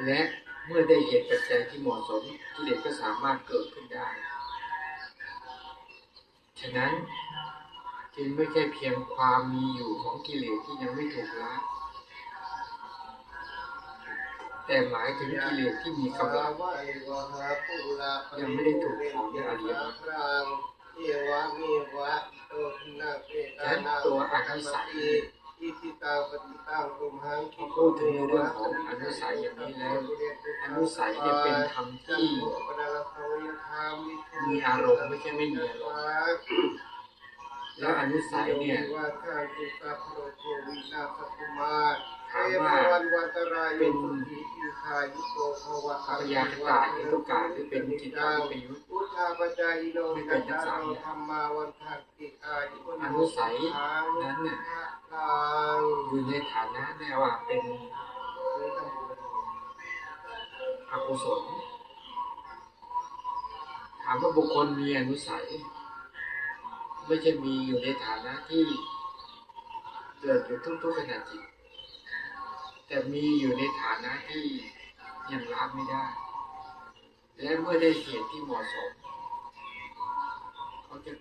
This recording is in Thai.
และเมื่อได้เหตุปัจจัยที่เหมาะสมกิเลสก็สามารถเกิดขึ้นได้ฉะนั้นจึงไม่ใช่เพียงความมีอยู่ของกิเลสที่ยังไม่ถูกละแต่หมายถึงกิเลสที่มีกำลังยังไม่ได้ถูกของด้วยอริยมรรคฉะนั้นตัวอนุสัยพูดถึงในเรื่องของอนุสัยอย่างนี้แล้วอนุสัยเนี่ยเป็นธรรมที่มีอารมณ์ไม่ใช่ไม่มีอารมณ์แล้วอนุสัยเนี่ยถามว่าเป็นปัญญาคตาเหตุการหรือเป็นจิตตาวิปยุตไม่เป็นทั้งสามอนุสัยนั้นเนี่ยอยู่ในฐานะแน่ว่าเป็นอกุศลถามว่าบุคคลมีอนุสัยไม่ใช่มีอยู่ในฐานะที่เกิดอยู่ทุกขณะจิตแต่มีอยู่ในฐานะที่ยังละไม่ได้และเมื่อได้เหตุที่เหมาะสมเขาจะ